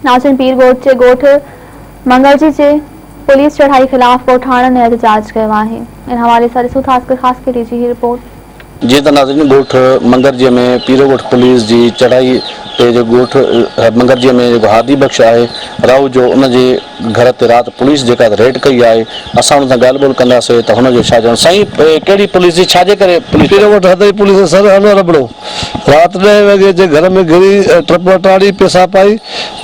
नाज़रीन पीरगोट जे गोठ मंगलजी जे पुलिस चढ़ाई खिलाफ ॻोठाणनि ने एहतजाज कयो आहे। इन हवाले सां ॾिसूं था असगर ख़ास केली जी रिपोर्ट। जी त नाज़रीन गोठ मंगरजीअ में पीरोगोट पुलिस जी चढ़ाई ते जो गोठ मंगरजीअ में जेको हादी बख़्श आहे राहु जो उनजे घर ते राति पुलिस जेका रेड कई आहे। असां हुन सां ॻाल्हि ॿोल कंदासीं त हुनजो छा चवणु। साईं कहिड़ी पुलिस जी छाजे करे पीरोगोट हदई पुलिस सर हलो रबड़ो राति 9 वॻे जे घर में घिरी ट्रप टाड़ी पैसा पाई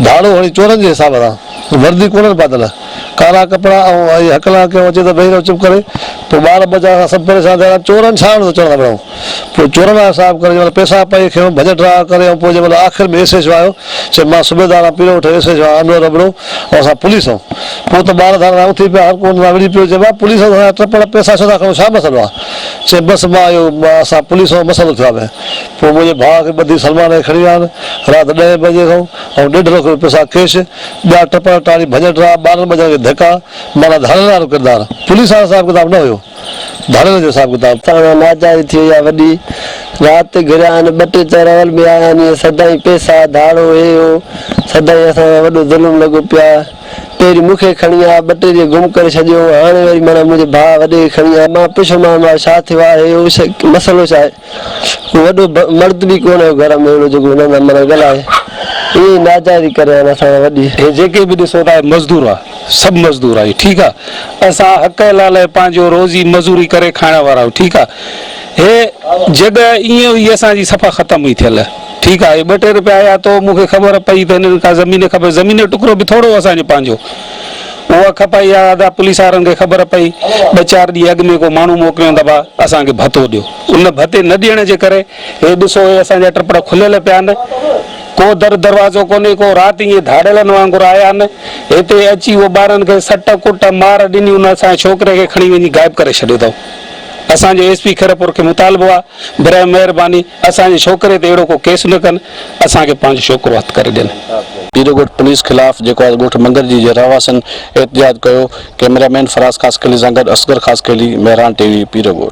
धाड़ो हणी चोरनि जे हिसाब सां वर्दी कोन पातल कारा कपिड़ा ऐं हकला कयो अचे त वेही रहो चुप करे पोइ ॿार बचा सभु परेशान थिया चोरनि छा चवणु पड़ो पोइ चोरनि जा हिसाब करे पैसा पाई खयो भॼ ड्रा करे ऐं पोइ जंहिंमहिल आख़िर में एस एच आयो चए मां सूबेदार आहे पीरोगोट एस एच अनवर रबड़ो ऐं असां पुलिस आहियूं। पोइ त ॿार धारा उथी पिया हर कोन विड़ी पियो चए भाउ पुलिस ट्रपड़ पैसा छो था खणो छा मसइलो आहे चए बसि मां इहो असां पुलिस जो मसइलो थियो आहे। पोइ मुंहिंजे भाउ खे ॿधी सलमान खे खणी विया आहिनि राति 10 बजे खां ऐं 1.5 लख पैसा कैश ॿिया टपड़ टाड़ी भॼ ड्रा 12 बजे खे धका माना धारण वारो किरदारु पुलिस वारो हिसाब किताब न हुयो धारण जो हिसाब किताब नाजायज़ थी वई आहे वॾी राति घिरिया आहिनि 2 टे चरवल बि आया आहिनि सदाई पैसा धाड़ो हे हो सदाई असां वॾो ज़ुल्म लॻो पिया पहिरीं मूंखे खणी आहे 2 टे ॾींहं गुम करे छॾियो हाणे वरी माना मुंहिंजे भाउ वॾे खणी आहे मां पुछो मां छा थियो आहे हे मसइलो छा आहे वॾो मर्द बि कोन आहे घर में अहिड़ो जेको हुन सां माना ॻाल्हाए ईअं नाजायज़ी करे असां वॾी हे जेके बि ॾिसो था मज़दूर आहे सभु मज़दूर आहे ठीकु आहे असां हक़ लाइ पंहिंजो रोज़ी मज़ूरी करे खाइण वारा आहियूं ठीकु आहे। हे जॻह ईअं हुई असांजी सफ़ा ख़तम हुई थियल ठीकु आहे। 2 टे रुपया आया तो मूंखे ख़बर पई त हिननि खां ज़मीन खपे ज़मीन जो टुकड़ो बि थोरो असांजो पंहिंजो उहा खपाई आहे अदा पुलिस वारनि खे ख़बर पई 2-4 ॾींहं अॻु में को माण्हू मोकिलियो त भाउ असांखे भतो ॾियो उन भते न ॾियण जे करे हे ॾिसो हे असांजा टपड़ खुलियल पिया आहिनि को दरवाज़ो कोन्हे को राति ईअं धाड़ियलनि वांगुरु आया आहिनि हिते अची उहो ॿारनि खे सट कुट मार ॾिनी उन असांजे छोकिरे खे खणी वञी गाइब करे छॾियो अथऊं। असांजे एसपी खैरपुर खे मुतालबो आहे बराए महिरबानी असांजे छोकिरे ते अहिड़ो को केस न कनि असांखे पंहिंजो छोकिरो हथु करे ॾियनि। पीरोगोट पुलिस खिलाफ़ जेको आहे गोठ मंगरजी जे रहवासियुनि एहतजाज कयो। कैमरामैन फराज़ ख़ास केली सां गॾु असगर ख़ास केली, मेहरान टीवी, पीरोगोट।